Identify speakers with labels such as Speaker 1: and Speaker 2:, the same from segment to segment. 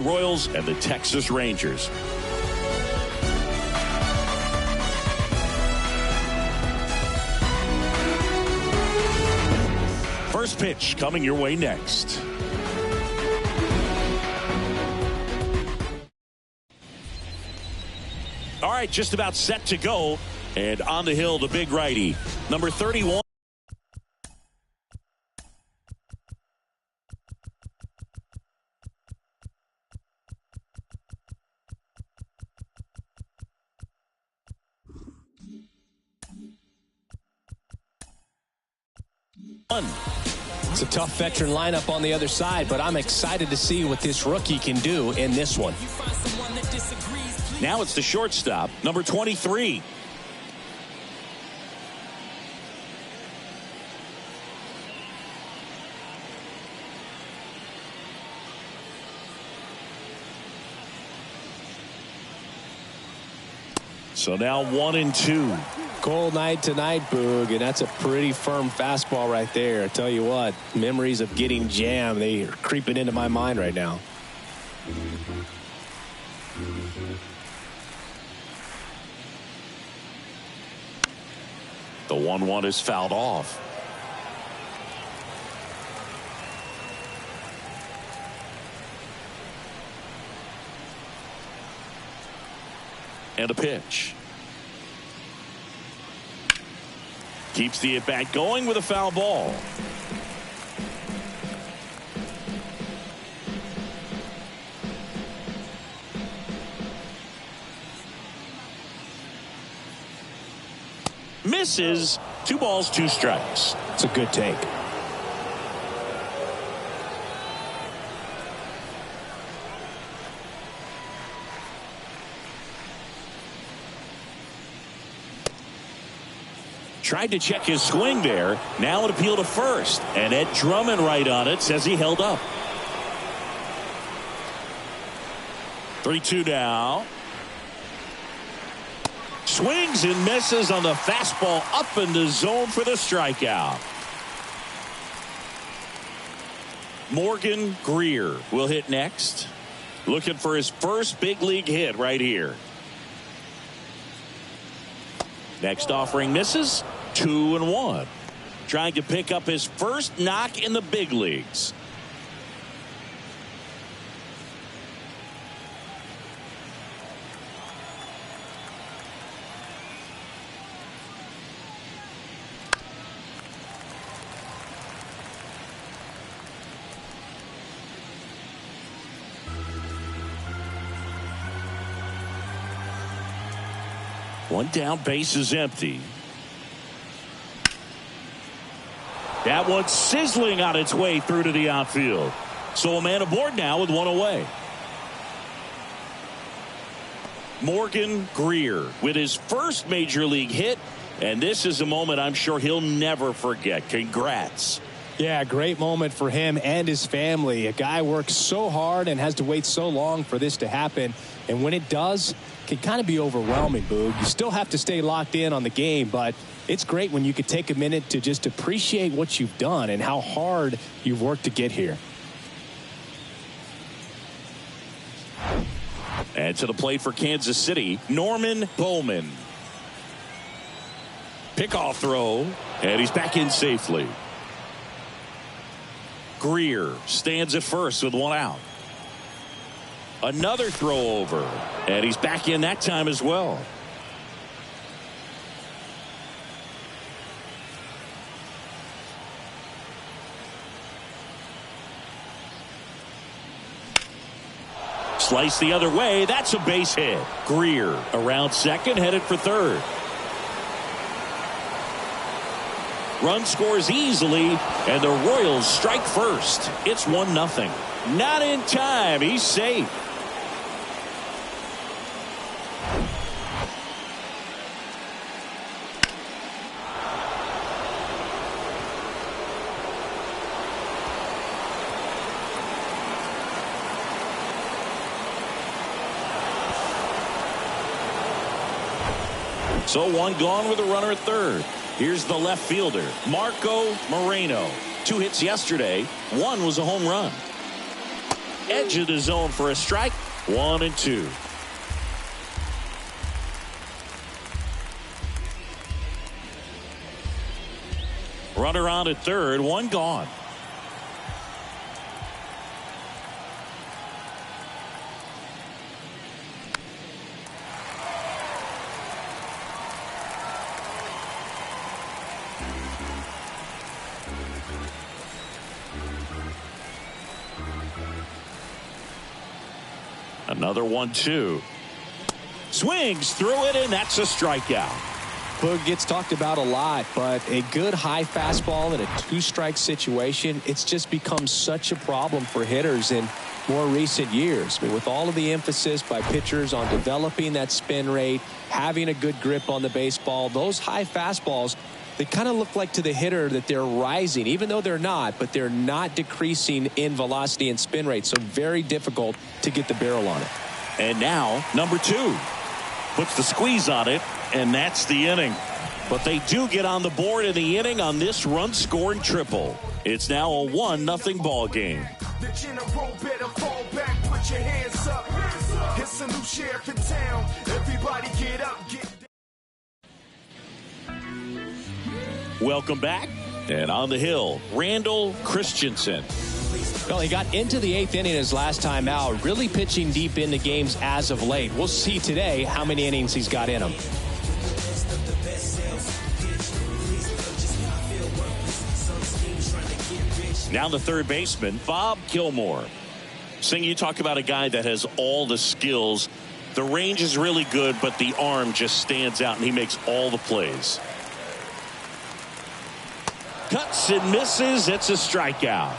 Speaker 1: Royals and the Texas Rangers. First pitch coming your way next. All right, just about set to go. And on the hill, the big righty, number 31.
Speaker 2: It's a tough veteran lineup on the other side, but I'm excited to see what this rookie can do in this one.
Speaker 1: Now it's the shortstop, number 23. So now 1-2.
Speaker 2: Cold night tonight, Boog, and that's a pretty firm fastball right there. I tell you what, memories of getting jammed, they are creeping into my mind right now.
Speaker 1: The 1-1 is fouled off. And a pitch. Keeps the at-bat going with a foul ball. Misses. 2 balls, 2 strikes.
Speaker 2: It's a good take.
Speaker 1: Tried to check his swing there. Now an appeal to first. And Ed Drummond right on it says he held up. 3-2 now. Swings and misses on the fastball up in the zone for the strikeout. Morgan Greer will hit next. Looking for his first big league hit right here. Next offering misses. 2-1. Trying to pick up his first knock in the big leagues. One down, base is empty. That one's sizzling on its way through to the outfield. So a man aboard now with 1 away. Morgan Greer with his first major league hit. And this is a moment I'm sure he'll never forget. Congrats.
Speaker 2: Yeah, great moment for him and his family. A guy works so hard and has to wait so long for this to happen. And when it does, it can kind of be overwhelming, Boog. You still have to stay locked in on the game, but it's great when you could take a minute to just appreciate what you've done and how hard you've worked to get here.
Speaker 1: And to the plate for Kansas City, Norman Bowman. Pickoff throw, and he's back in safely. Greer stands at first with 1 out. Another throw over, and he's back in that time as well. Slice the other way. That's a base hit. Greer around second, headed for third. Run scores easily, and the Royals strike first. It's 1-0. Not in time. He's safe. So 1 gone with a runner at third. Here's the left fielder, Marco Moreno. 2 hits yesterday. 1 was a home run. edge of the zone for a strike. 1-2. Runner on at third, one gone. Another 1-2. Swings through it, and that's a strikeout.
Speaker 2: Boog gets talked about a lot, but a good high fastball in a two-strike situation, it's just become such a problem for hitters in more recent years. I mean, with all of the emphasis by pitchers on developing that spin rate, having a good grip on the baseball, those high fastballs, they kind of look like to the hitter that they're rising, even though they're not, but they're not decreasing in velocity and spin rate. So very difficult to get the barrel on it.
Speaker 1: And now, number 2. Puts the squeeze on it, and that's the inning. But they do get on the board in the inning on this run-scoring triple. It's now a 1-0 ball game.
Speaker 3: The general better fall back, put your hands up. It's a new sheriff in town. Everybody get up, get down.
Speaker 1: Welcome back. And on the hill, Randall Christensen.
Speaker 2: Well, he got into the 8th inning his last time out, really pitching deep into games as of late. We'll see today how many innings he's got in him.
Speaker 1: Now the third baseman, Bob Gilmore. Sing, you talk about a guy that has all the skills. The range is really good, but the arm just stands out, and he makes all the plays. Cuts and misses. It's a strikeout.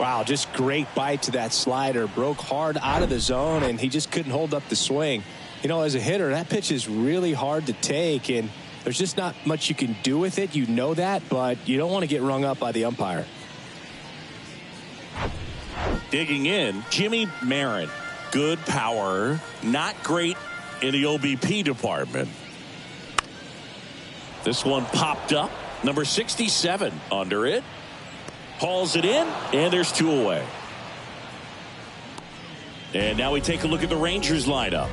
Speaker 2: Wow, just great bite to that slider. Broke hard out of the zone, and he just couldn't hold up the swing. You know, as a hitter, that pitch is really hard to take, and there's just not much you can do with it. You know that, but you don't want to get rung up by the umpire.
Speaker 1: Digging in, Jimmy Marin. Good power, not great in the OBP department. This one popped up. Number 67 under it. Hauls it in, and there's 2 away. And now we take a look at the Rangers lineup.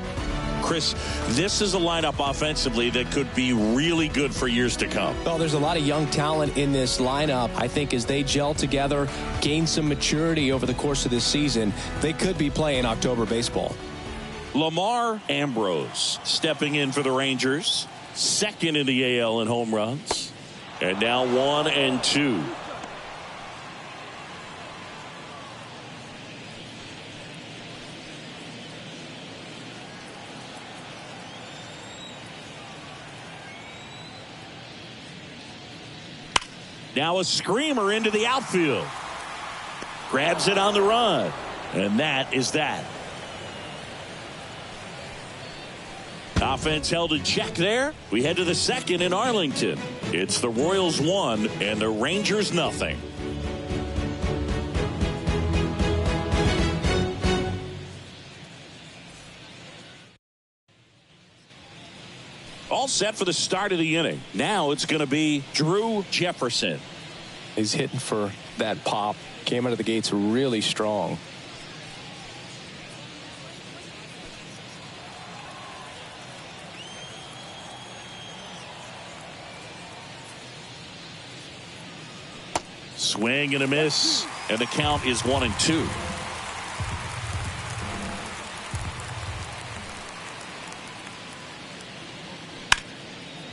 Speaker 1: Chris, this is a lineup offensively that could be really good for years to come.
Speaker 2: Well, there's a lot of young talent in this lineup. I think as they gel together, gain some maturity over the course of this season, they could be playing October baseball.
Speaker 1: Lamar Ambrose stepping in for the Rangers. Second in the AL in home runs. And now 1-2. Now a screamer into the outfield. Grabs it on the run. And that is that. Offense held in check there. We head to the second in Arlington. It's the Royals 1 and the Rangers nothing. All set for the start of the inning. Now it's going to be Drew Jefferson.
Speaker 2: He's hitting for that pop. Came out of the gates really strong.
Speaker 1: Swing and a miss, and the count is 1-2.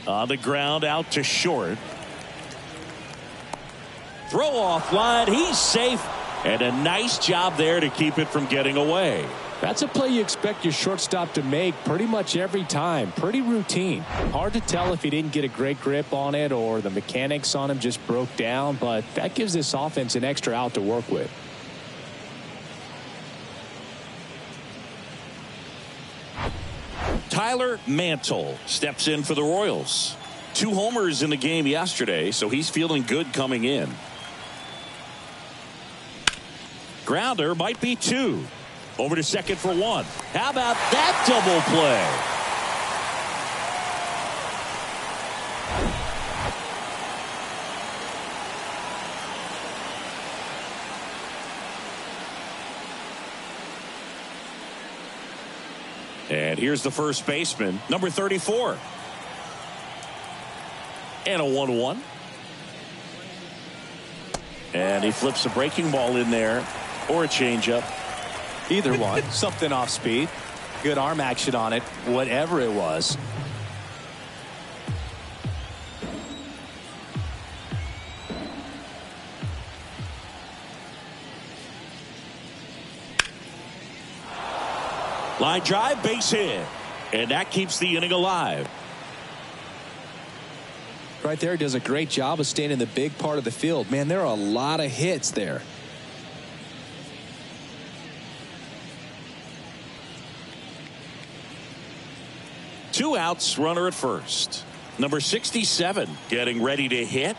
Speaker 1: On the ground, out to short. Throw off line. He's safe. And a nice job there to keep it from getting away.
Speaker 2: That's a play you expect your shortstop to make pretty much every time. Pretty routine. Hard to tell if he didn't get a great grip on it or the mechanics on him just broke down, but that gives this offense an extra out to work with.
Speaker 1: Tyler Mantle steps in for the Royals. 2 homers in the game yesterday, so he's feeling good coming in. Grounder might be 2. Over to second for 1. How about that double play? And here's the first baseman, number 34. And a 1-1. And he flips a breaking ball in there or a changeup.
Speaker 2: Either one. Something off speed. Good arm action on it. Whatever it was.
Speaker 1: Line drive, base hit. And that keeps the inning alive.
Speaker 2: Right there, does a great job of staying in the big part of the field. Man, there are a lot of hits there.
Speaker 1: Two outs, runner at first. Number 67 getting ready to hit.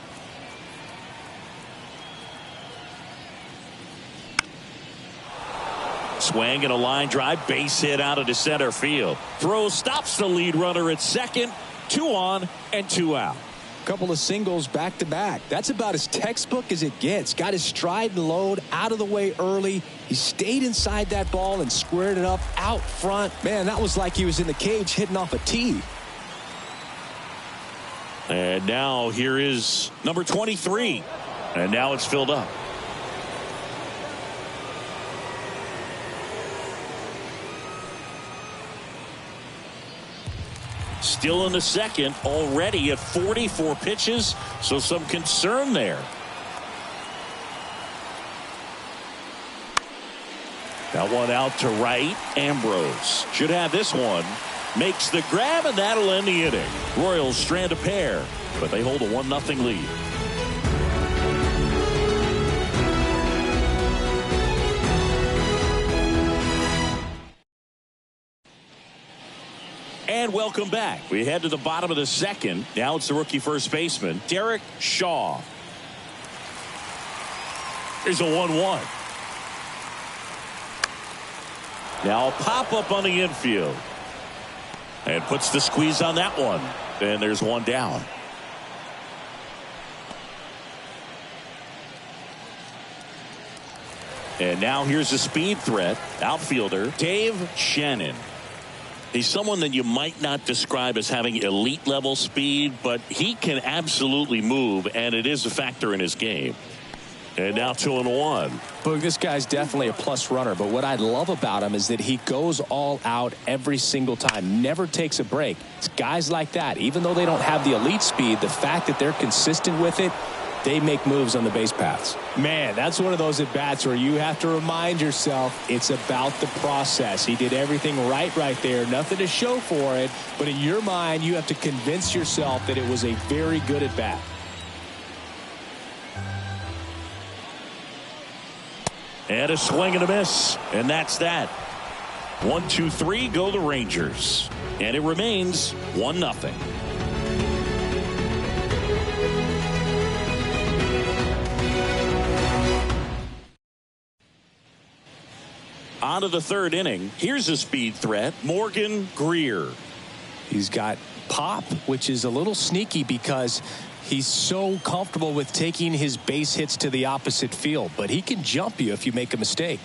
Speaker 1: Swing and a line drive, base hit out into center field. Throw stops the lead runner at second. 2 on and 2 out.
Speaker 2: Couple of singles back to back. That's about as textbook as it gets. Got his stride and load out of the way early. He stayed inside that ball and squared it up out front. Man, that was like he was in the cage hitting off a tee.
Speaker 1: And now here is number 23. And now it's filled up. Still in the second, already at 44 pitches, so some concern there. That one out to right. Ambrose should have this one. Makes the grab, and that'll end the inning. Royals strand a pair, but they hold a 1-0 lead. And welcome back. We head to the bottom of the second. Now it's the rookie first baseman, Derek Shaw. Here's a 1-1. Now a pop-up on the infield. And puts the squeeze on that one. And there's one down. And now here's a speed threat. Outfielder Dave Shannon. He's someone that you might not describe as having elite level speed, but he can absolutely move, and it is a factor in his game. And now 2-1.
Speaker 2: Boog, this guy's definitely a plus runner, but what I love about him is that he goes all out every single time, never takes a break. It's guys like that, even though they don't have the elite speed, the fact that they're consistent with it, they make moves on the base paths. Man, that's one of those at-bats where you have to remind yourself it's about the process. He did everything right there. Nothing to show for it. But in your mind, you have to convince yourself that it was a very good at-bat.
Speaker 1: And a swing and a miss. And that's that. 1-2-3, go the Rangers. And it remains 1-0. On to the third inning. Here's a speed threat, Morgan Greer.
Speaker 2: He's got pop, which is a little sneaky because he's so comfortable with taking his base hits to the opposite field, but he can jump you if you make a mistake.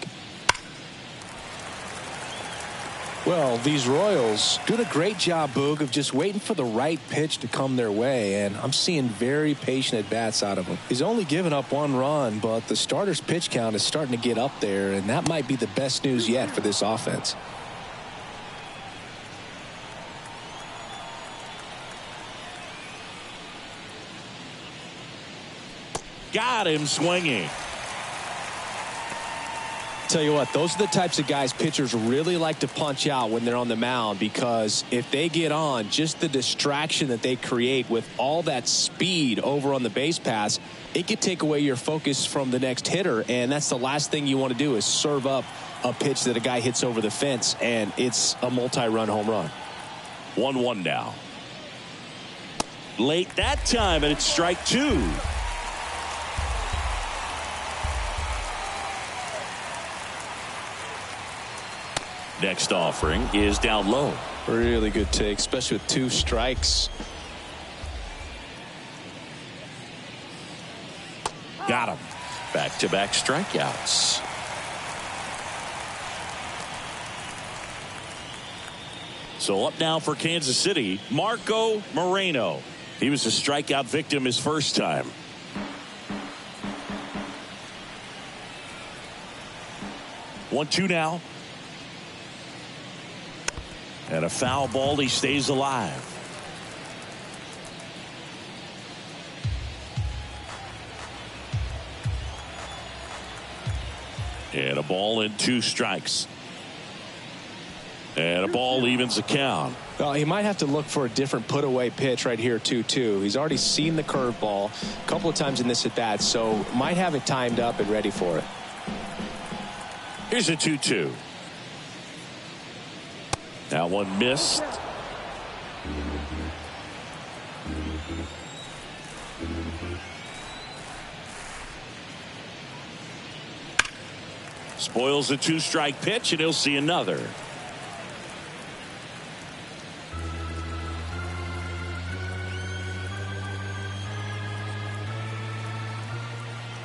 Speaker 2: Well, these Royals doing a great job, Boog, of just waiting for the right pitch to come their way, and I'm seeing very patient at-bats out of him. He's only given up 1 run, but the starter's pitch count is starting to get up there, and that might be the best news yet for this offense.
Speaker 1: Got him swinging.
Speaker 2: Tell you what, those are the types of guys pitchers really like to punch out when they're on the mound, because if they get on, just the distraction that they create with all that speed over on the base pass, it could take away your focus from the next hitter, and that's the last thing you want to do is serve up a pitch that a guy hits over the fence, and it's a multi-run home run.
Speaker 1: 1-1 now. Late that time, and it's strike 2. Next offering is down low.
Speaker 2: Really good take, especially with 2 strikes.
Speaker 1: Got him. Back-to-back strikeouts. So up now for Kansas City, Marco Moreno. He was a strikeout victim his first time. One-two now. And a foul ball. He stays alive. And a ball and 2 strikes. And a ball evens the count.
Speaker 2: Well, he might have to look for a different put-away pitch right here, 2-2. He's already seen the curveball a couple of times in this at-bat, so might have it timed up and ready for it.
Speaker 1: Here's a 2-2. That one missed. Spoils a 2-strike pitch, and he'll see another.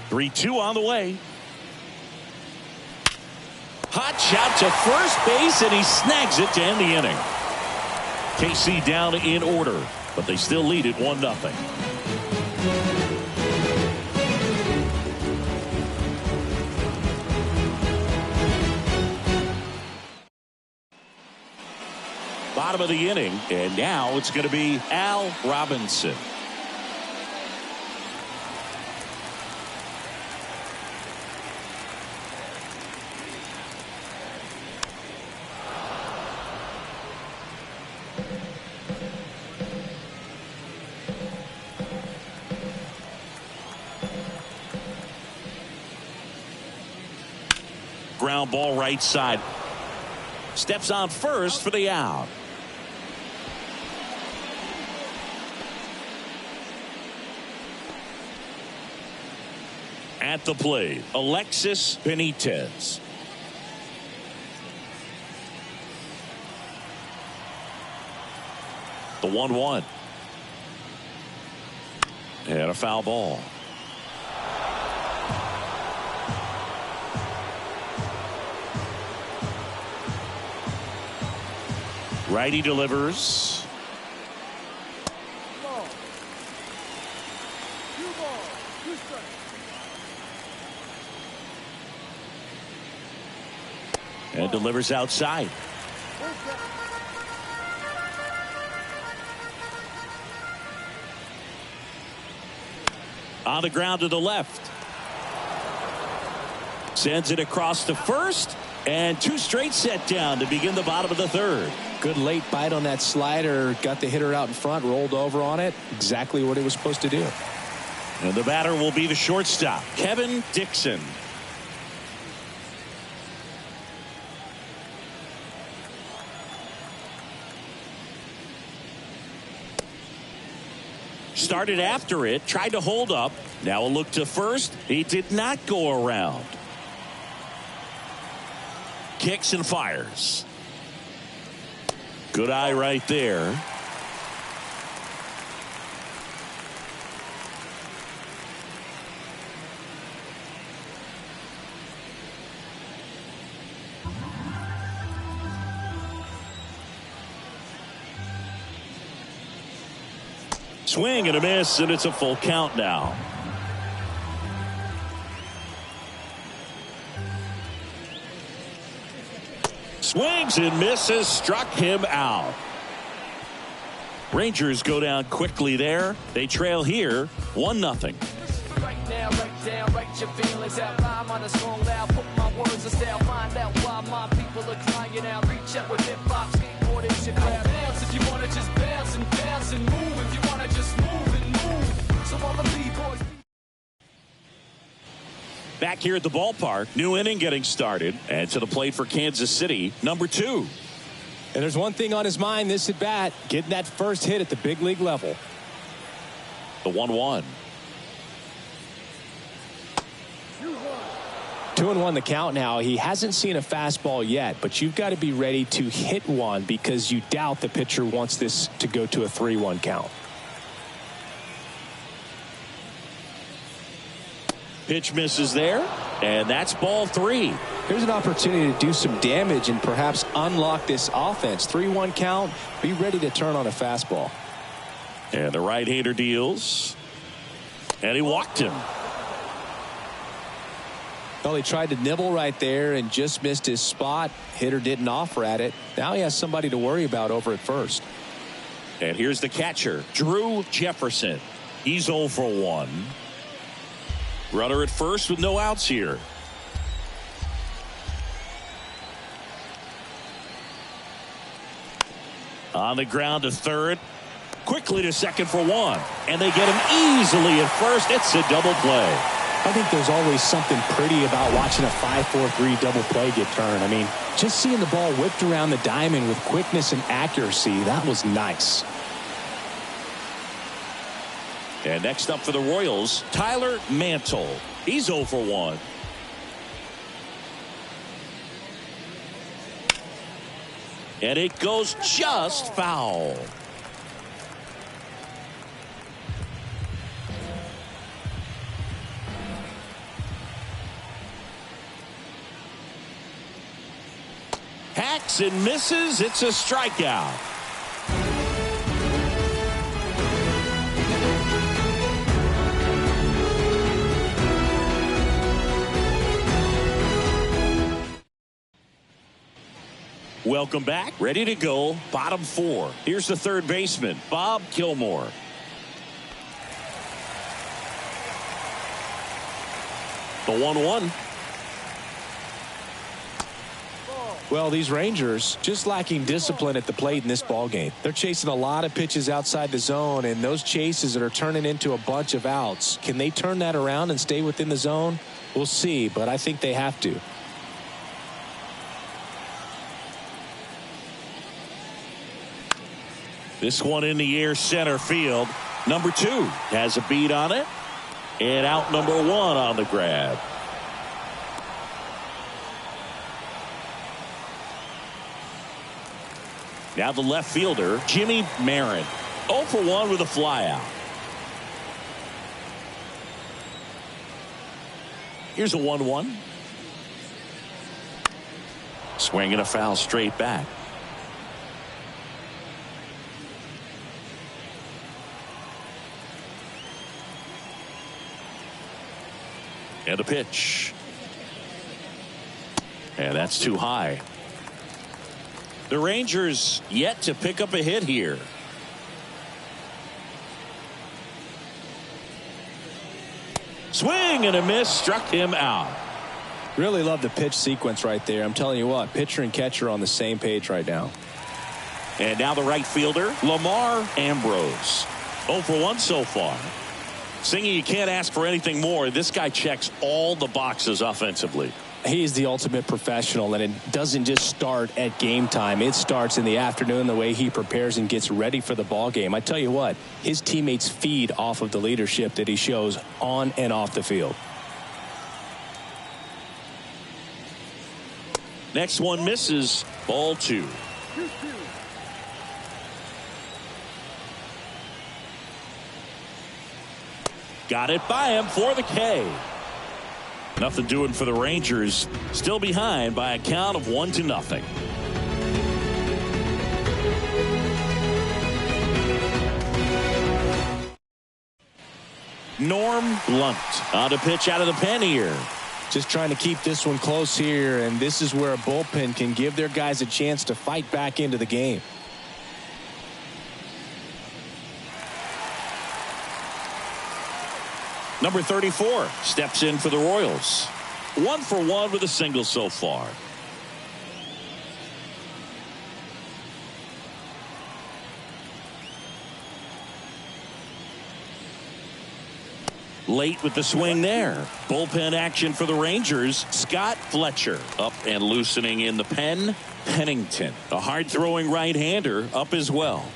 Speaker 1: Three-two on the way. Hot shot to first base, and he snags it to end the inning. KC down in order, but they still lead it 1-0. Bottom of the inning, and now it's going to be Al Robinson. Ground ball right side. Steps on first for the out. At the plate, Alexis Benitez. The 1-1. And a foul ball. Righty delivers. And delivers outside. On the ground to the left. Sends it across to first. And 2 straight set down to begin the bottom of the 3rd.
Speaker 2: Good late bite on that slider. Got the hitter out in front, rolled over on it. Exactly what he was supposed to do.
Speaker 1: And the batter will be the shortstop, Kevin Dixon. Started after it, tried to hold up. Now a look to first. He did not go around. Kicks and fires. Good eye right there. Swing and a miss, and it's a full count now. Swings and misses, struck him out. Rangers go down quickly there. They trail here 1-0.
Speaker 4: Right now, right down, write your feelings out. Rhyme on a song loud, put my words in style. Find out why my people are crying out. Reach out with hip hop, skateboard, it's your crowd. Bounce if you wanna just bounce and move. If you wanna just move and move. So all the B-boys.
Speaker 1: Back here at the ballpark, new inning getting started, and to the plate for Kansas City, number 2.
Speaker 2: And there's one thing on his mind this at bat, getting that first hit at the big league level.
Speaker 1: The 1-1.
Speaker 2: 2-1 the count now. He hasn't seen a fastball yet, but you've got to be ready to hit one because you doubt the pitcher wants this to go to a 3-1 count.
Speaker 1: Pitch misses there, and that's ball 3.
Speaker 2: Here's an opportunity to do some damage and perhaps unlock this offense. 3-1 count. Be ready to turn on a fastball.
Speaker 1: And the right-hander deals. And he walked him.
Speaker 2: Well, he tried to nibble right there and just missed his spot. Hitter didn't offer at it. Now he has somebody to worry about over at first.
Speaker 1: And here's the catcher, Drew Jefferson. He's 0 for 1. Runner at first with no outs here. On the ground to third. Quickly to second for 1. And they get him easily at first. It's a double play.
Speaker 2: I think there's always something pretty about watching a 5-4-3 double play get turned. I mean, just seeing the ball whipped around the diamond with quickness and accuracy, that was nice.
Speaker 1: And next up for the Royals, Tyler Mantle. He's 0 for 1. And it goes just foul. Hacks and misses. It's a strikeout. Welcome back. Ready to go. Bottom 4. Here's the third baseman, Bob Gilmore. The 1-1.
Speaker 2: Well, these Rangers just lacking discipline at the plate in this ballgame. They're chasing a lot of pitches outside the zone, and those chases that are turning into a bunch of outs. Can they turn that around and stay within the zone? We'll see, but I think they have to.
Speaker 1: This one in the air, center field. Number 2 has a beat on it. And out number 1 on the grab. Now the left fielder, Jimmy Marin. 0 for 1 with a flyout. Here's a 1-1. Swing and a foul straight back. And a pitch. And that's too high. The Rangers yet to pick up a hit here. Swing and a miss, struck him out.
Speaker 2: Really love the pitch sequence right there. I'm telling you what, pitcher and catcher on the same page right now.
Speaker 1: And now the right fielder, Lamar Ambrose. 0 for 1 so far. Singy, you can't ask for anything more. This guy checks all the boxes offensively.
Speaker 2: He's the ultimate professional, and it doesn't just start at game time. It starts in the afternoon, the way he prepares and gets ready for the ball game. I tell you what, his teammates feed off of the leadership that he shows on and off the field.
Speaker 1: Next one misses. Ball 2. Got it by him for the K. Nothing doing for the Rangers. Still behind by a count of 1-0. Norm Blunt on to pitch out of the pen here.
Speaker 2: Just trying to keep this one close here, and this is where a bullpen can give their guys a chance to fight back into the game.
Speaker 1: Number 34 steps in for the Royals. 1 for 1 with a single so far. Late with the swing there. Bullpen action for the Rangers. Scott Fletcher up and loosening in the pen. Pennington, a hard-throwing right-hander, up as well.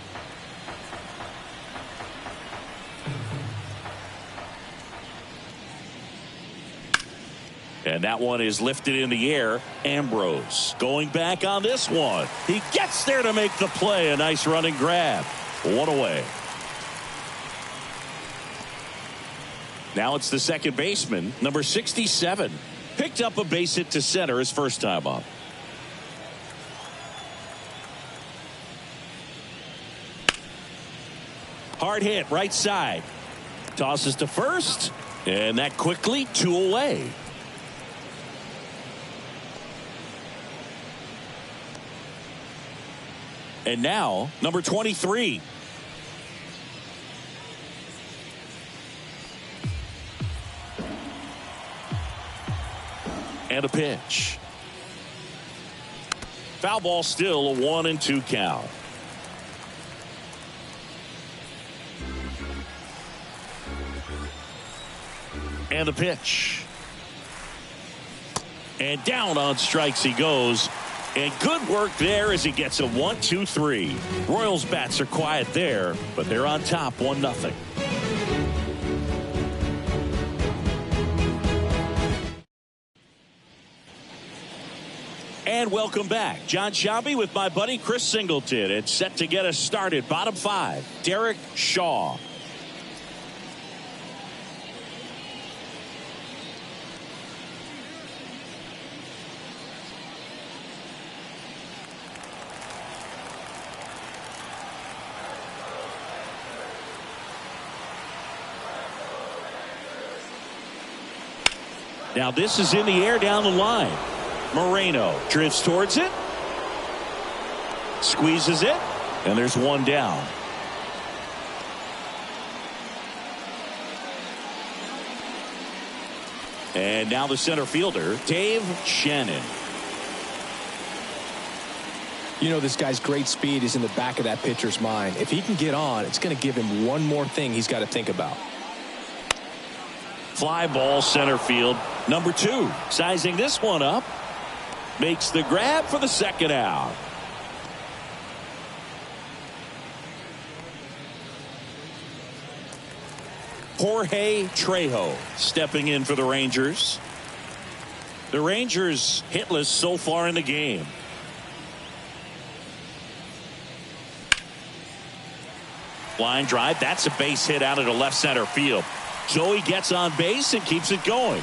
Speaker 1: And that one is lifted in the air. Ambrose going back on this one. He gets there to make the play. A nice running grab. 1 away. Now it's the second baseman, number 67. picked up a base hit to center his first time up. Hard hit right side. Tosses to first, and that quickly 2 away. And now number 23. And a pitch. Foul ball, still a 1-2 count. And the pitch. And down on strikes he goes. And good work there as he gets a 1-2-3. Royals bats are quiet there, but they're on top 1-0. And welcome back. John Sciambi with my buddy Chris Singleton. It's set to get us started. Bottom 5, Derek Shaw. Now this is in the air down the line. Moreno drifts towards it. Squeezes it. And there's one down. And now the center fielder, Dave Shannon.
Speaker 2: You know, this guy's great speed is in the back of that pitcher's mind. If he can get on, it's going to give him one more thing he's got to think about.
Speaker 1: Fly ball center field. Number 2 sizing this one up. Makes the grab for the second out. Jorge Trejo stepping in for the Rangers. The Rangers hitless so far in the game. Line drive. That's a base hit out of the left center field. Joey gets on base and keeps it going.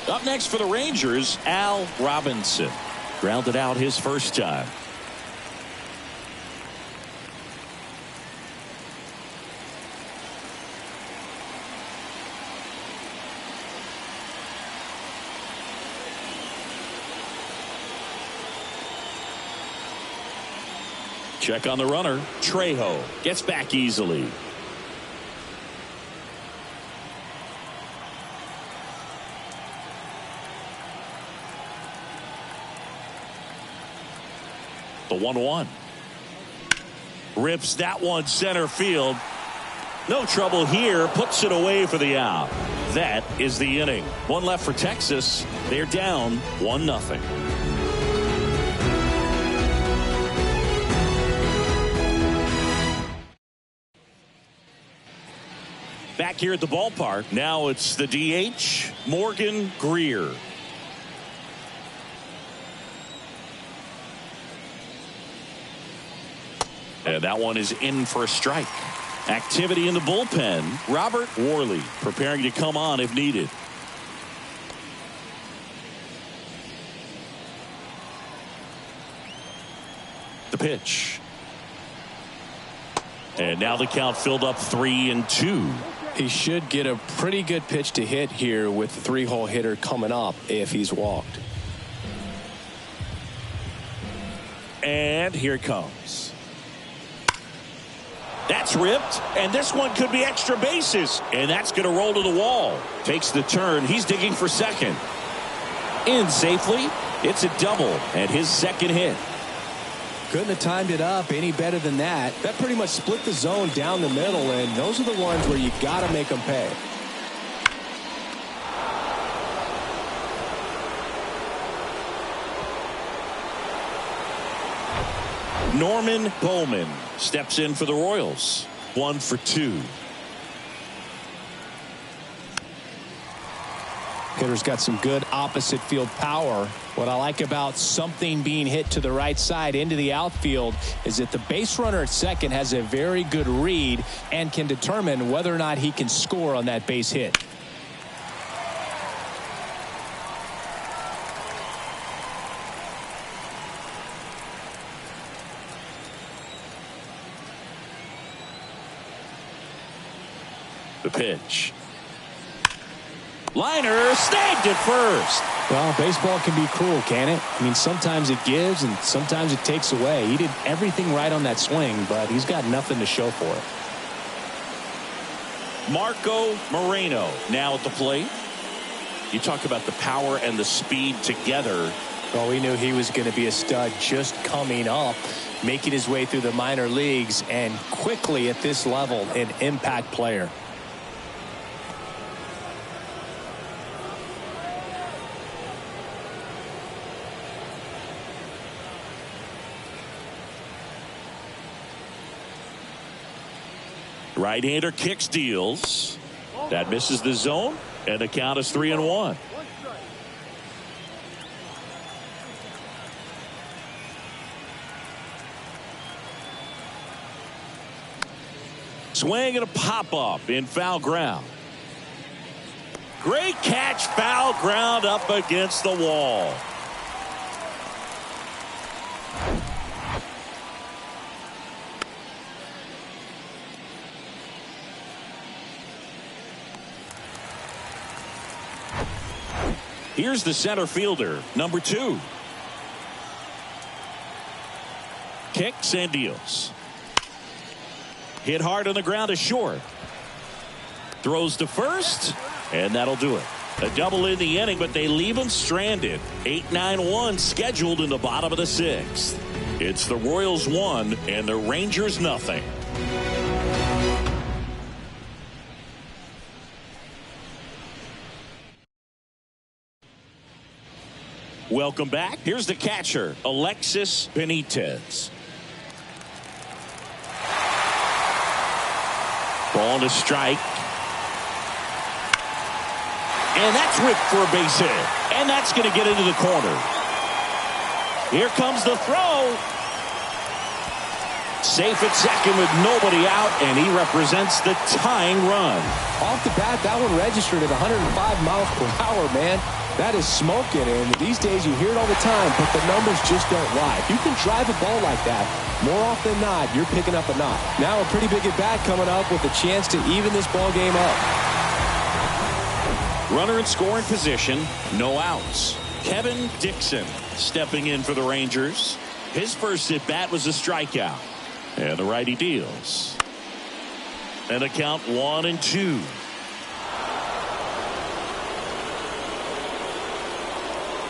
Speaker 1: Up next for the Rangers, Al Robinson. Grounded out his first time. Check on the runner. Trejo gets back easily. The 1-1. Rips that one center field. No trouble here. Puts it away for the out. That is the inning. One left for Texas. They're down 1-0. Back here at the ballpark. Now it's the DH, Morgan Greer. And that one is in for a strike. Activity in the bullpen. Robert Worley preparing to come on if needed. The pitch. And now the count filled up 3-2.
Speaker 2: He should get a pretty good pitch to hit here with the 3-hole hitter coming up if he's walked.
Speaker 1: And here it comes. That's ripped, and this one could be extra bases, and that's going to roll to the wall. Takes the turn. He's digging for second. In safely. It's a double and his second hit.
Speaker 2: Couldn't have timed it up any better than that. That pretty much split the zone down the middle, and those are the ones where you got to make them pay.
Speaker 1: Norman Bowman steps in for the Royals. 1 for 2.
Speaker 2: Hitter's got some good opposite field power. What I like about something being hit to the right side into the outfield is that the base runner at second has a very good read and can determine whether or not he can score on that base hit.
Speaker 1: The pitch. Liner snagged at first.
Speaker 2: Well, baseball can be cruel, can it? I mean, sometimes it gives and sometimes it takes away. He did everything right on that swing, but he's got nothing to show for it.
Speaker 1: Marco Moreno now at the plate. You talk about the power and the speed together.
Speaker 2: Well, we knew he was going to be a stud just coming up, making his way through the minor leagues, and quickly at this level, an impact player.
Speaker 1: Right-hander kicks, deals. That misses the zone, and the count is 3-1. Swing and a pop-up in foul ground. Great catch, foul ground up against the wall. Here's the center fielder, number 2. Kicks and deals. Hit hard on the ground to short. Throws to first, and that'll do it. A double in the inning, but they leave him stranded. 8-9-1 scheduled in the bottom of the 6th. It's the Royals 1 and the Rangers nothing. Welcome back. Here's the catcher, Alexis Benitez. Ball to strike. And that's whipped for a base hit. And that's going to get into the corner. Here comes the throw. Safe at second with nobody out, and he represents the tying run.
Speaker 2: Off the bat, that one registered at 105 miles per hour, man. That is smoking, and these days you hear it all the time, but the numbers just don't lie. If you can drive a ball like that, more often than not, you're picking up a knock. Now a pretty big at-bat coming up with a chance to even this ball game up.
Speaker 1: Runner in scoring position, no outs. Kevin Dixon stepping in for the Rangers. His first at-bat was a strikeout. And the righty deals. And a count 1-2.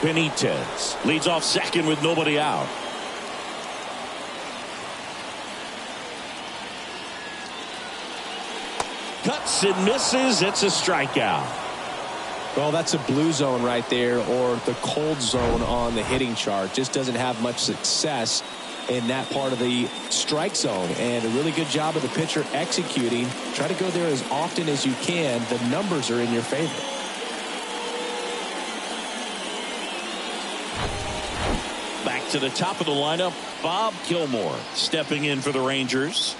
Speaker 1: Benitez leads off second with nobody out. Cuts and misses. It's a strikeout.
Speaker 2: Well, that's a blue zone right there, or the cold zone on the hitting chart. Just doesn't have much success in that part of the strike zone, and a really good job of the pitcher executing. Try to go there as often as you can. The numbers are in your favor.
Speaker 1: Back to the top of the lineup, Bob Gilmore stepping in for the Rangers.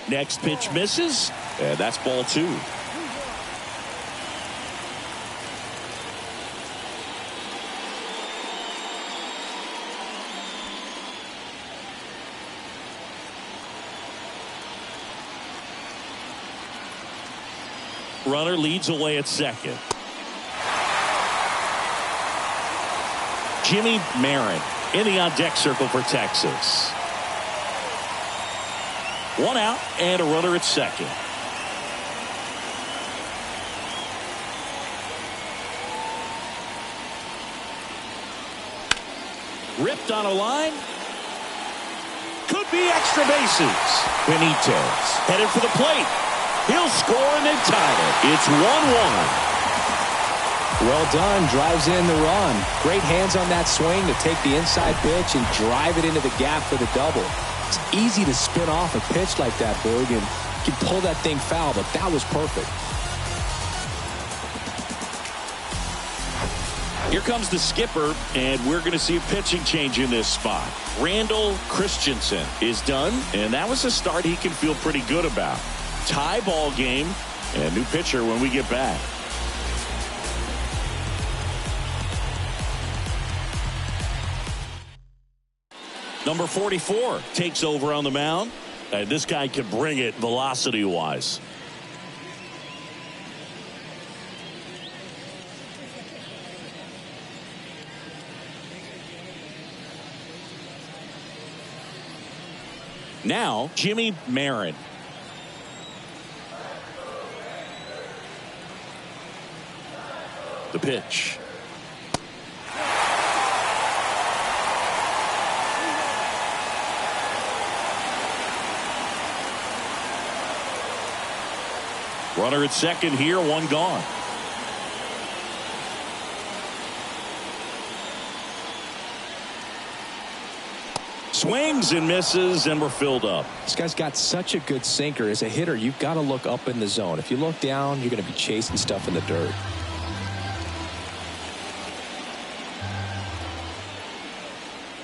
Speaker 1: Next pitch misses, and that's ball 2. Runner leads away at second. Jimmy Marin in the on-deck circle for Texas. 1 out and a runner at second. Ripped on a line. Could be extra bases. Benitez headed for the plate. He'll score and they tie it. It's 1-1.
Speaker 2: Well done. Drives in the run. Great hands on that swing to take the inside pitch and drive it into the gap for the double. It's easy to spin off a pitch like that, Boog, and you can pull that thing foul, but that was perfect.
Speaker 1: Here comes the skipper, and we're going to see a pitching change in this spot. Randall Christensen is done, and that was a start he can feel pretty good about. Tie ball game, and new pitcher when we get back. Number 44 takes over on the mound. And this guy can bring it velocity-wise. Now, Jimmy Marin. The pitch. Runner at second here, one gone. Swings and misses, and we're filled up.
Speaker 2: This guy's got such a good sinker. As a hitter, you've got to look up in the zone. If you look down, you're going to be chasing stuff in the dirt.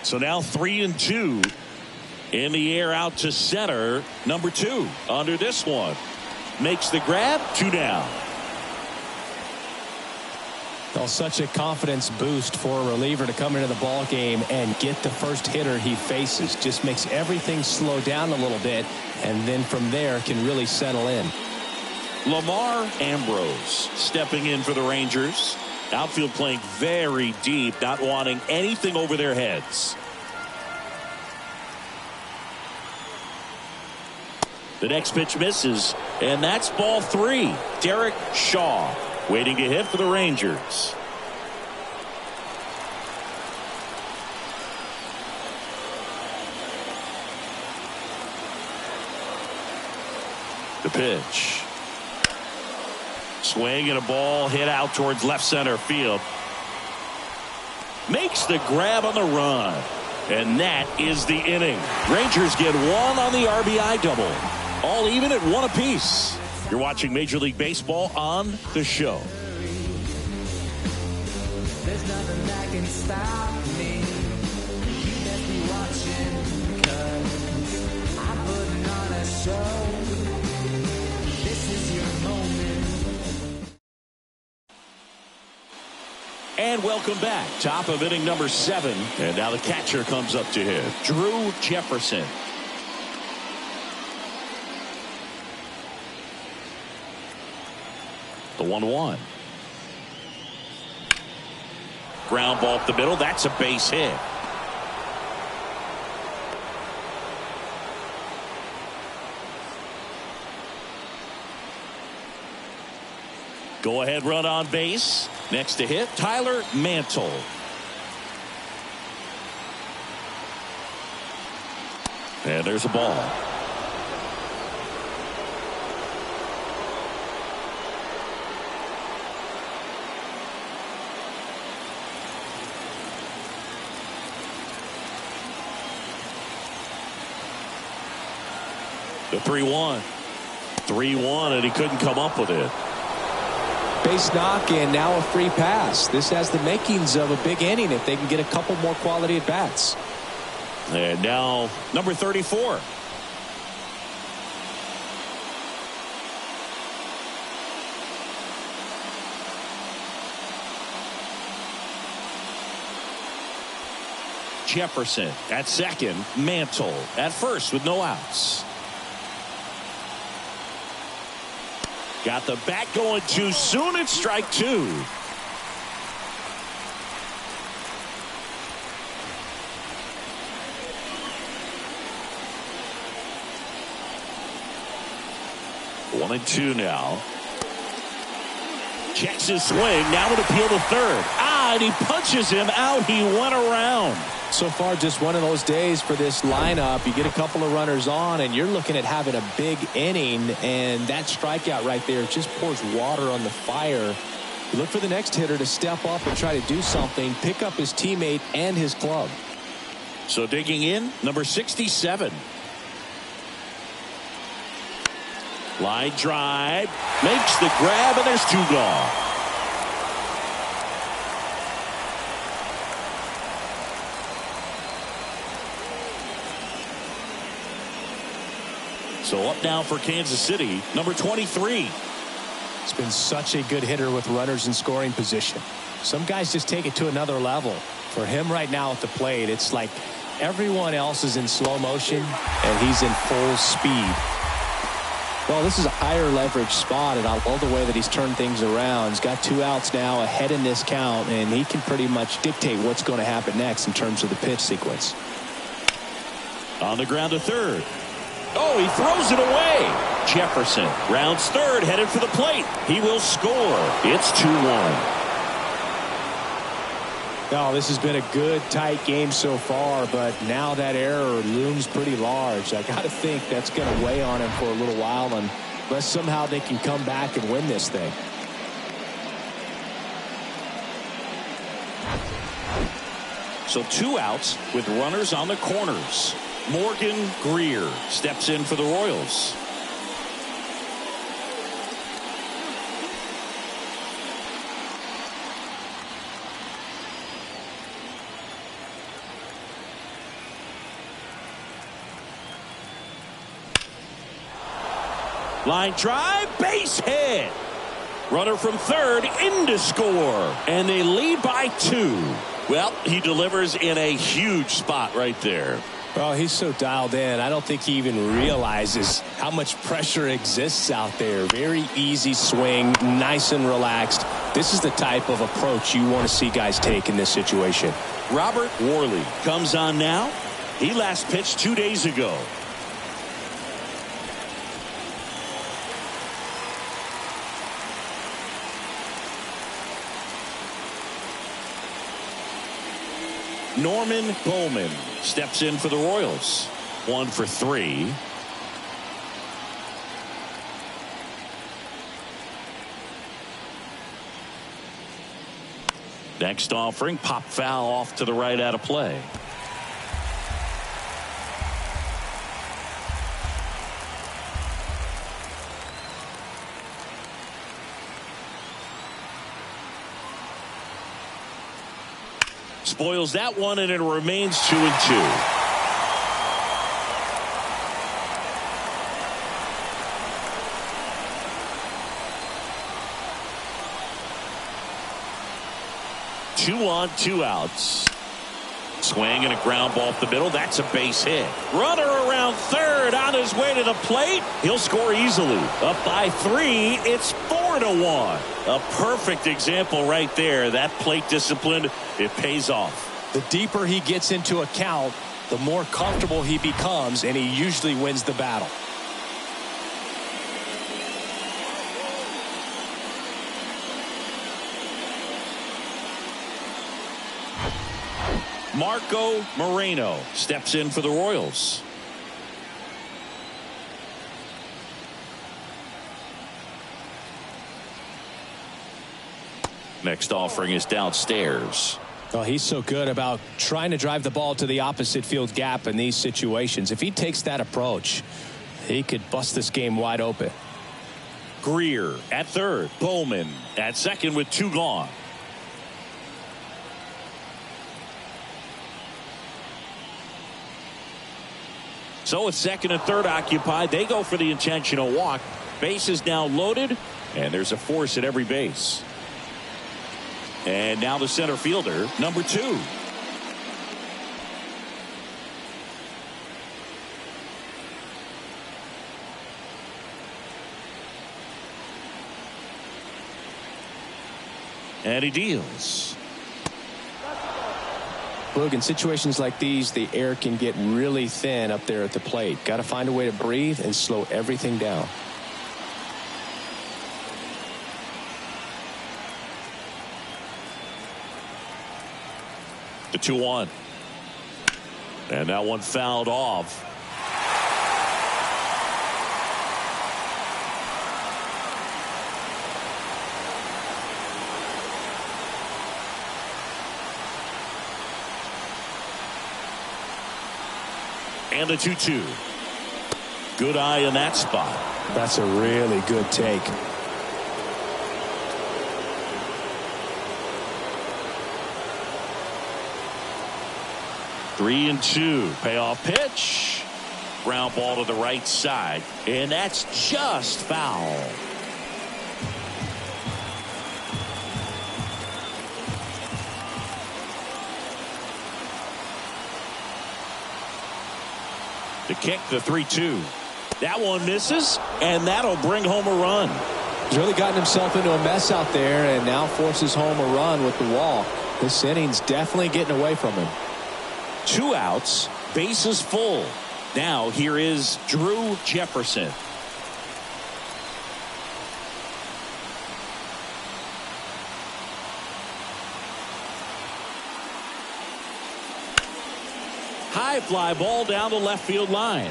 Speaker 1: So now 3-2 in the air out to center. Number 2 under this one. Makes the grab, 2 down.
Speaker 2: Well, such a confidence boost for a reliever to come into the ball game and get the first hitter he faces. Just makes everything slow down a little bit, and then from there can really settle in.
Speaker 1: Lamar Ambrose stepping in for the Rangers. Outfield playing very deep, not wanting anything over their heads. The next pitch misses, and that's ball 3. Derek Shaw waiting to hit for the Rangers. The pitch. Swing and a ball hit out towards left center field. Makes the grab on the run. And that is the inning. Rangers get 1 on the RBI double. All even at 1 apiece. You're watching Major League Baseball on The Show.
Speaker 5: There's nothing that can stop me. You best be watching, 'cause I'm putting on a show. This is your moment.
Speaker 1: And welcome back. Top of inning number 7. And now the catcher comes up to hit. Drew Jefferson. The 1-1. Ground ball up the middle. That's a base hit. Go ahead run on base. Next to hit, Tyler Mantle. And there's a ball. The 3-1. 3-1, and he couldn't come up with it.
Speaker 2: Base knock, and now a free pass. This has the makings of a big inning if they can get a couple more quality at bats.
Speaker 1: And now number 34. Jefferson at second. Mantle at first with no outs. Got the bat going too soon. It's strike 2. One and 2 now. Checks his swing. Now would appeal to third. And he punches him out. He went around.
Speaker 2: So far, just one of those days for this lineup. You get a couple of runners on, and you're looking at having a big inning, and that strikeout right there just pours water on the fire. You look for the next hitter to step up and try to do something, pick up his teammate and his club.
Speaker 1: So digging in, number 67, Line drive. Makes the grab, and there's 2 gone. So up now for Kansas City, number 23.
Speaker 2: He's been such a good hitter with runners in scoring position. Some guys just take it to another level. For him right now at the plate, it's like everyone else is in slow motion and he's in full speed. Well, this is a higher leverage spot, and I love the way that he's turned things around. He's got 2 outs now ahead in this count, and he can pretty much dictate what's going to happen next in terms of the pitch sequence.
Speaker 1: On the ground to third. Oh, he throws it away. Jefferson rounds third, headed for the plate. He will score. It's 2-1.
Speaker 2: Oh, this has been a good, tight game so far, but now that error looms pretty large. I got to think that's going to weigh on him for a little while, unless somehow they can come back and win this thing.
Speaker 1: So 2 outs with runners on the corners. Morgan Greer steps in for the Royals. Line drive, base hit. Runner from third in to score, and they lead by 2. Well, he delivers in a huge spot right there.
Speaker 2: Well, he's so dialed in. I don't think he even realizes how much pressure exists out there. Very easy swing, nice and relaxed. This is the type of approach you want to see guys take in this situation.
Speaker 1: Robert Worley comes on now. He last pitched 2 days ago. Norman Bowman steps in for the Royals. 1 for 3. Next offering, pop foul off to the right out of play. Spoils that one, and it remains 2-2. Two on, 2 outs. Swing and a ground ball up the middle. That's a base hit. Runner around third on his way to the plate. He'll score easily. Up by 3. It's 4-1. A perfect example right there. That plate discipline, it pays off.
Speaker 2: The deeper he gets into a count, the more comfortable he becomes, and he usually wins the battle.
Speaker 1: Marco Moreno steps in for the Royals. Next offering is downstairs.
Speaker 2: Well, he's so good about trying to drive the ball to the opposite field gap in these situations. If he takes that approach, he could bust this game wide open.
Speaker 1: Greer at third. Bowman at second with 2 gone. So with second and third occupied, they go for the intentional walk. Base is now loaded, and there's a force at every base. And now the center fielder, number 2. And he deals.
Speaker 2: Boog, in situations like these, the air can get really thin up there at the plate. Got to find a way to breathe and slow everything down.
Speaker 1: The 2-1. And that one fouled off. And a 2-2. Good eye in that spot.
Speaker 2: That's a really good take.
Speaker 1: Three and two. Payoff pitch. Ground ball to the right side. And that's just foul. To kick the 3-2. That one misses, and that'll bring home a run.
Speaker 2: He's really gotten himself into a mess out there and now forces home a run with the wall. This inning's definitely getting away from him.
Speaker 1: 2 outs, bases full. Now here is Drew Jefferson. High fly ball down the left field line.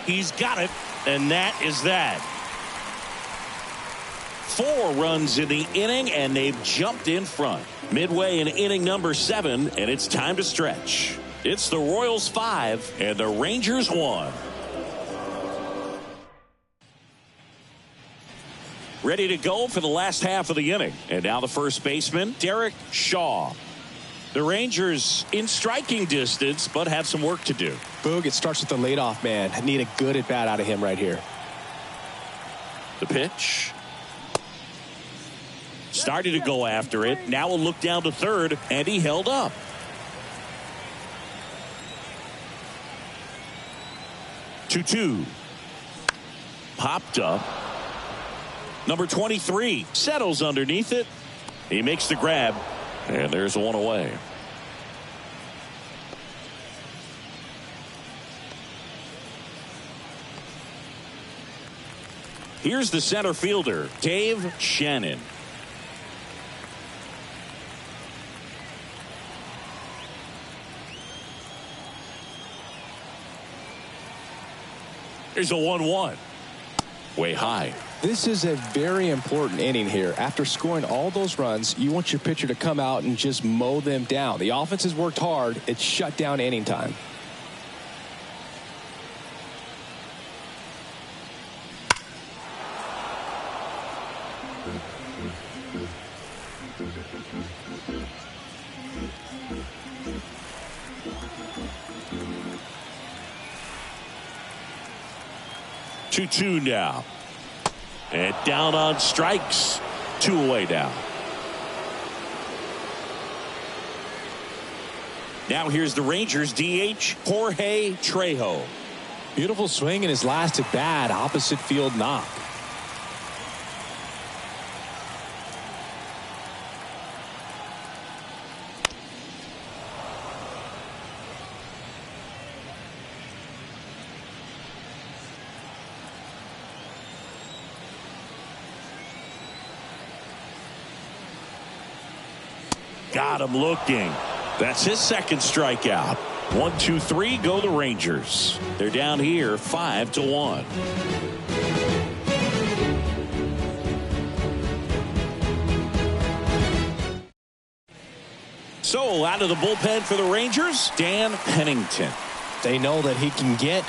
Speaker 1: He's got it, and that is that. 4 runs in the inning, and they've jumped in front. Midway in inning number 7, and it's time to stretch. It's the Royals 5 and the Rangers 1. Ready to go for the last half of the inning. And now the first baseman, Derek Shaw. The Rangers in striking distance, but have some work to do.
Speaker 2: Boog, it starts with the leadoff man. I need a good at bat out of him right here.
Speaker 1: The pitch. Started to go after it. Now a look down to third, and he held up. 2-2. Popped up. Number 23 settles underneath it. He makes the grab, and there's one away. Here's the center fielder, Dave Shannon. There's a 1-1. Way high.
Speaker 2: This is a very important inning here. After scoring all those runs, you want your pitcher to come out and just mow them down. The offense has worked hard. It's shut down inning time.
Speaker 1: Two now. And down on strikes. 2 away now. Now here's the Rangers DH, Jorge Trejo.
Speaker 2: Beautiful swing in his last at bat, opposite field knock.
Speaker 1: Got him looking. That's his second strikeout. 1, 2, 3 go the Rangers. They're down here 5-1. So out of the bullpen for the Rangers, Dan Pennington.
Speaker 2: They know that he can get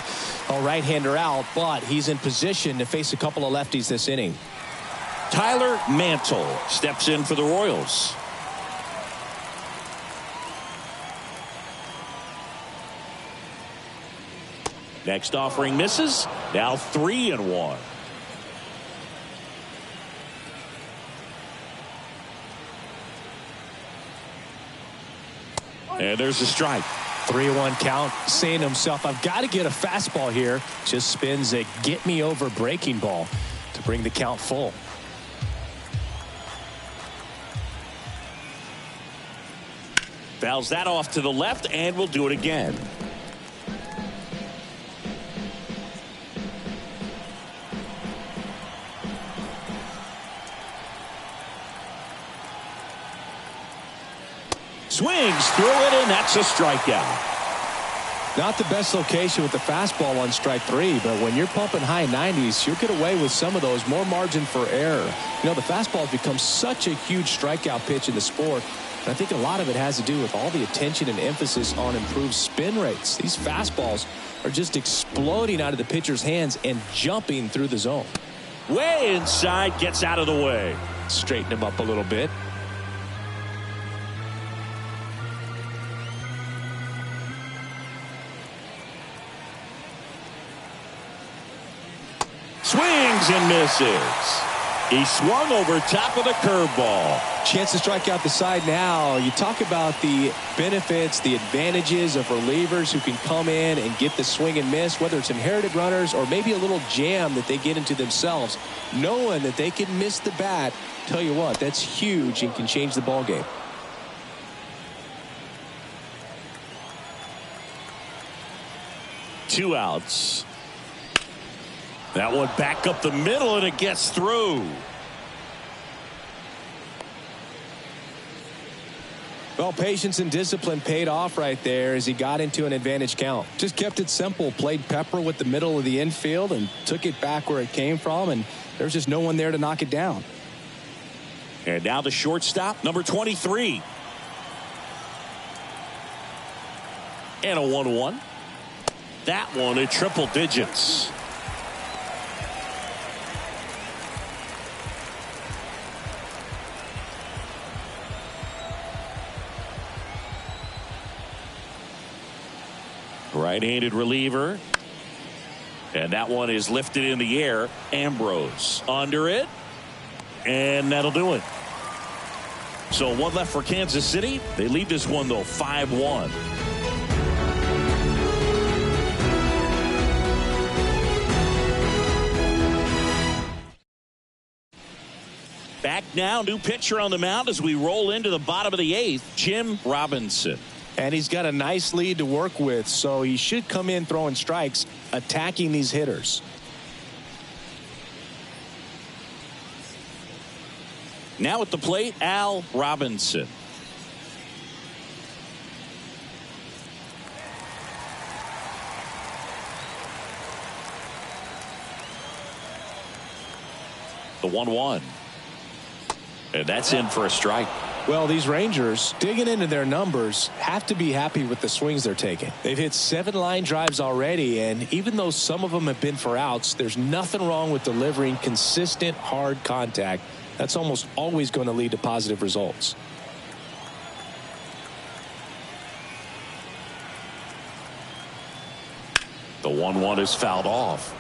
Speaker 2: a right-hander out, but he's in position to face a couple of lefties this inning.
Speaker 1: Tyler Mantle steps in for the Royals. Next offering misses. Now 3-1. And there's a strike.
Speaker 2: 3-1 count, saying to himself, I've got to get a fastball here. Just spins a get me over breaking ball to bring the count full.
Speaker 1: Fouls that off to the left, and we'll do it again. Swings through it, and that's a strikeout.
Speaker 2: Not the best location with the fastball on strike 3, but when you're pumping high 90s, you'll get away with some of those. More margin for error. You know, the fastball has become such a huge strikeout pitch in the sport. And I think a lot of it has to do with all the attention and emphasis on improved spin rates. These fastballs are just exploding out of the pitcher's hands and jumping through the zone.
Speaker 1: Way inside, gets out of the way.
Speaker 2: Straighten him up a little bit.
Speaker 1: Swings and misses. He swung over top of the curveball.
Speaker 2: Chance to strike out the side now. You talk about the benefits, the advantages of relievers who can come in and get the swing and miss, whether it's inherited runners or maybe a little jam that they get into themselves. Knowing that they can miss the bat, tell you what, that's huge and can change the ball game.
Speaker 1: Two outs. That one back up the middle, and it gets through.
Speaker 2: Well, patience and discipline paid off right there as he got into an advantage count. Just kept it simple, played pepper with the middle of the infield and took it back where it came from, and there's just no one there to knock it down.
Speaker 1: And now the shortstop, number 23. And a 1-1. That one in triple digits. Right-handed reliever. And that one is lifted in the air. Ambrose under it. And that'll do it. So one left for Kansas City. They lead this one, though, 5-1. Back now, new pitcher on the mound as we roll into the bottom of the 8th, Jim Robinson.
Speaker 2: And he's got a nice lead to work with, so he should come in throwing strikes, attacking these hitters.
Speaker 1: Now at the plate, Al Robinson. The 1-1. And that's in for a strike.
Speaker 2: Well, these Rangers, digging into their numbers, have to be happy with the swings they're taking. They've hit 7 line drives already, and even though some of them have been for outs, there's nothing wrong with delivering consistent, hard contact. That's almost always going to lead to positive results.
Speaker 1: The 1-1 is fouled off.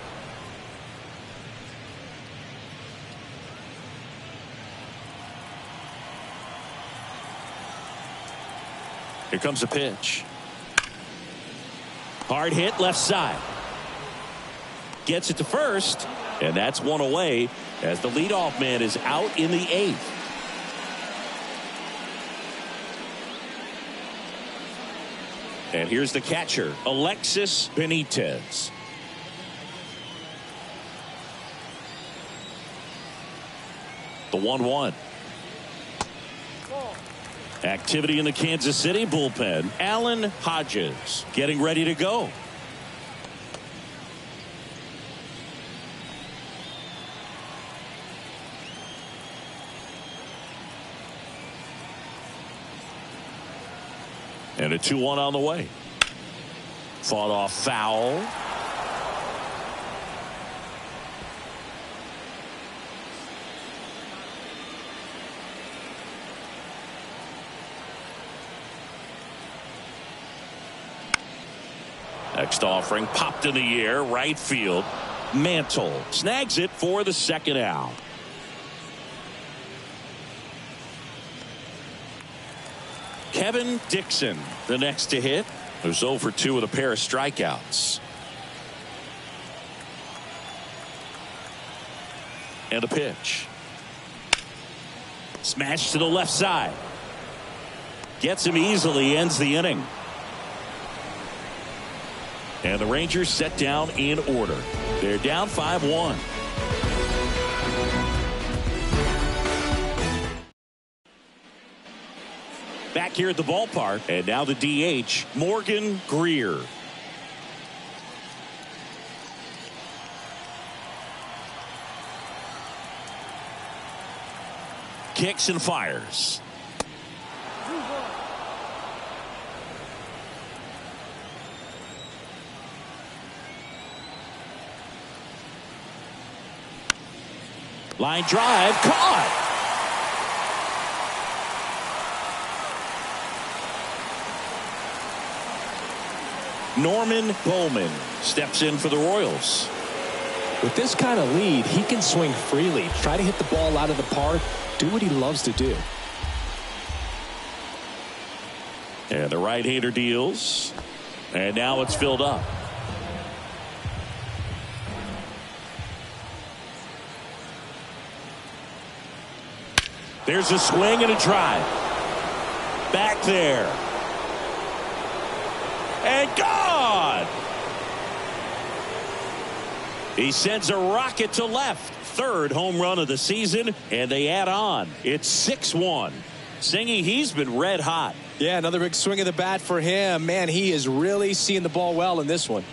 Speaker 1: Here comes a pitch. Hard hit left side. Gets it to first, and that's one away as the leadoff man is out in the 8th. And here's the catcher, Alexis Benitez. The 1-1. Activity in the Kansas City bullpen. Alan Hodges getting ready to go. And a 2-1 on the way. Fought off foul. Next offering popped in the air, right field. Mantle snags it for the second out. Kevin Dixon, the next to hit, who's 0 for 2 with a pair of strikeouts. And a pitch. Smash to the left side. Gets him easily, ends the inning. And the Rangers set down in order. They're down 5-1. Back here at the ballpark, and now the DH, Morgan Greer. Kicks and fires. Line drive, caught. Norman Bowman steps in for the Royals.
Speaker 2: With this kind of lead, he can swing freely, try to hit the ball out of the park, do what he loves to do.
Speaker 1: And the right-hander deals. And now it's filled up. There's a swing and a drive. Back there. And gone! He sends a rocket to left. Third home run of the season, and they add on. It's 6-1. Singy, he's been red hot.
Speaker 2: Yeah, another big swing of the bat for him. Man, he is really seeing the ball well in this one.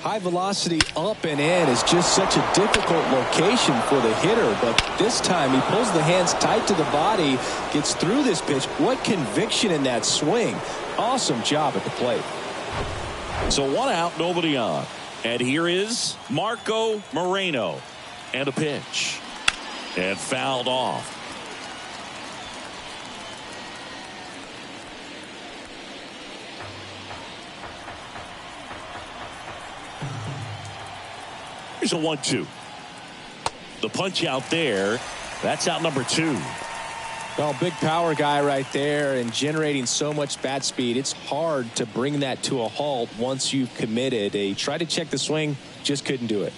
Speaker 2: High velocity up and in is just such a difficult location for the hitter, but this time he pulls the hands tight to the body, gets through this pitch. What conviction in that swing. Awesome job at the plate.
Speaker 1: So 1 out, nobody on. And here is Marco Moreno. And a pitch. And fouled off. Here's a 1-2. The punch out there. That's out number 2.
Speaker 2: Well, big power guy right there and generating so much bat speed. It's hard to bring that to a halt once you've committed. He tried to check the swing, just couldn't do it.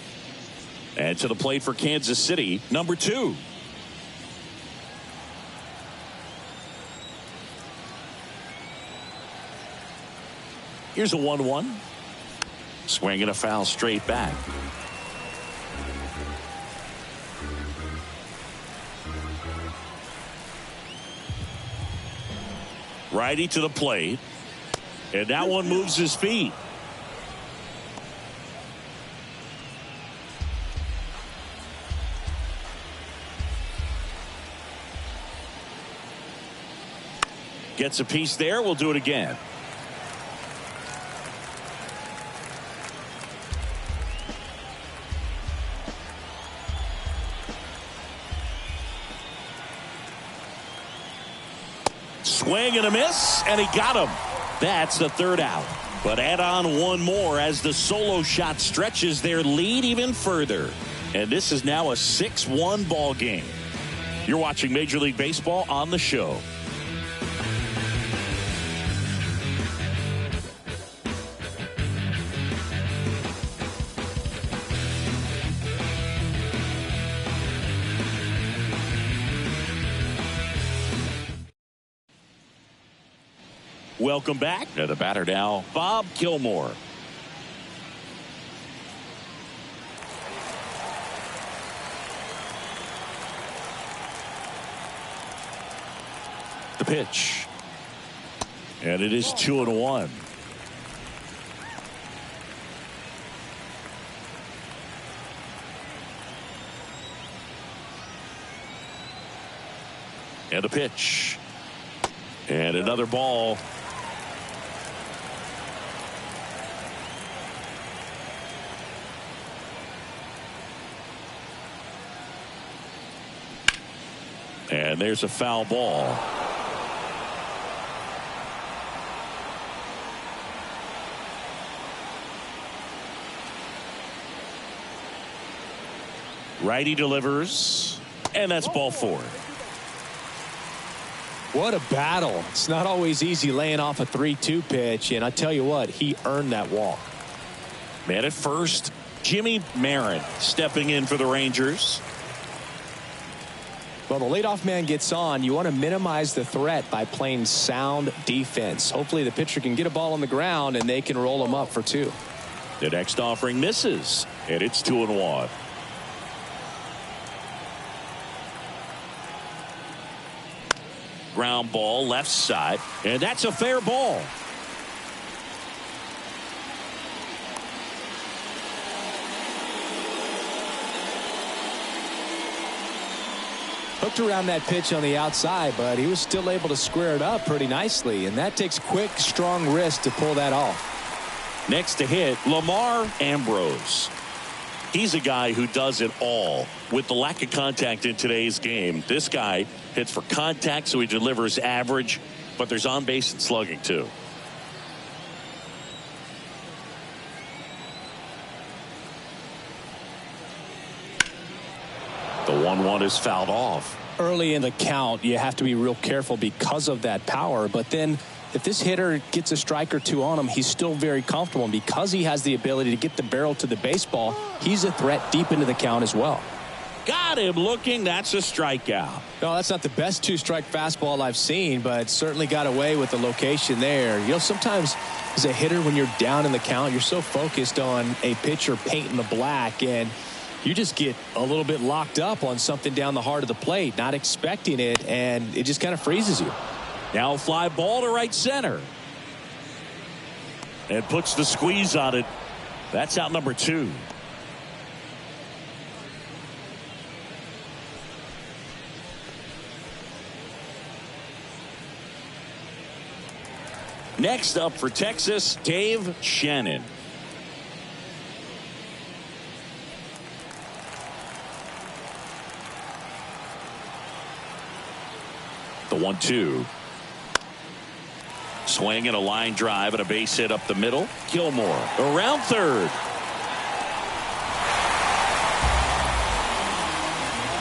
Speaker 1: And to the plate for Kansas City, number 2. Here's a 1-1. Swing and a foul straight back. Righty to the plate. And that one moves his feet. Gets a piece there. We'll do it again. Swing and a miss, and he got him. That's the 3rd out. But add on one more as the solo shot stretches their lead even further. And this is now a 6-1 ball game. You're watching Major League Baseball on the show. Welcome back. The batter now, Bob Gilmore. The pitch. And it is 2-1. And a pitch. And another ball. And there's a foul ball. Righty delivers, and that's ball 4.
Speaker 2: What a battle. It's not always easy laying off a 3-2 pitch, and I tell you what, he earned that walk.
Speaker 1: Man at first, Jimmy Marin stepping in for the Rangers.
Speaker 2: Well, the leadoff man gets on. You want to minimize the threat by playing sound defense. Hopefully the pitcher can get a ball on the ground and they can roll him up for 2.
Speaker 1: The next offering misses, and it's 2-1. Ground ball left side, and that's a fair ball.
Speaker 2: Hooked around that pitch on the outside, but he was still able to square it up pretty nicely, and that takes quick, strong wrist to pull that off.
Speaker 1: Next to hit, Lamar Ambrose. He's a guy who does it all. With the lack of contact in today's game, this guy hits for contact, so he delivers average, but there's on base and slugging too. The 1-1 is fouled off.
Speaker 2: Early in the count, you have to be real careful because of that power. But then if this hitter gets a strike or two on him, he's still very comfortable. And because he has the ability to get the barrel to the baseball, he's a threat deep into the count as well.
Speaker 1: Got him looking. That's a strikeout.
Speaker 2: No, that's not the best two-strike fastball I've seen, but certainly got away with the location there. You know, sometimes as a hitter, when you're down in the count, you're so focused on a pitcher painting the black, and you just get a little bit locked up on something down the heart of the plate, not expecting it, and it just kind of freezes you.
Speaker 1: Now a fly ball to right center. And puts the squeeze on it. That's out number 2. Next up for Texas, Dave Shannon. The 1-2. Swing and a line drive and a base hit up the middle. Gilmore around third.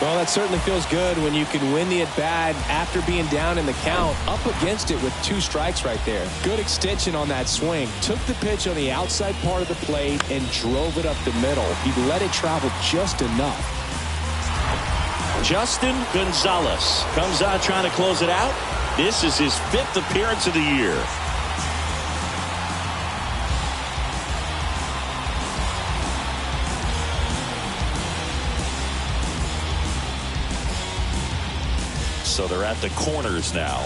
Speaker 2: Well, that certainly feels good when you can win the at-bat after being down in the count, up against it with 2 strikes right there. Good extension on that swing. Took the pitch on the outside part of the plate and drove it up the middle. He let it travel just enough.
Speaker 1: Justin Gonzalez comes out trying to close it out. This is his 5th appearance of the year. So they're at the corners now.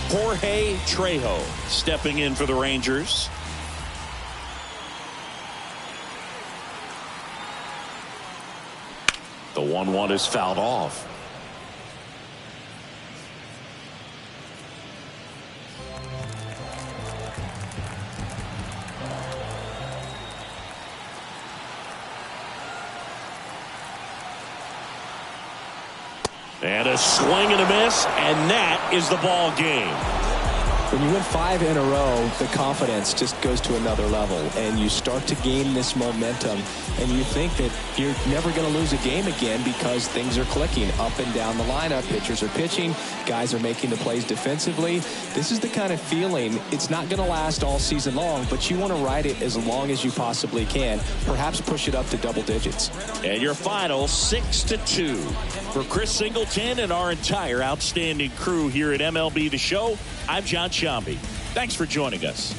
Speaker 1: Jorge Trejo stepping in for the Rangers. The 1-1 is fouled off. And a swing and a miss, and that is the ball game.
Speaker 2: When you win 5 in a row, the confidence just goes to another level, and you start to gain this momentum, and you think that you're never going to lose a game again because things are clicking up and down the lineup. Pitchers are pitching. Guys are making the plays defensively. This is the kind of feeling, it's not going to last all season long, but you want to ride it as long as you possibly can. Perhaps push it up to double digits.
Speaker 1: And your final 6-2. For Chris Singleton and our entire outstanding crew here at MLB The Show, I'm John Sciambi. Thanks for joining us.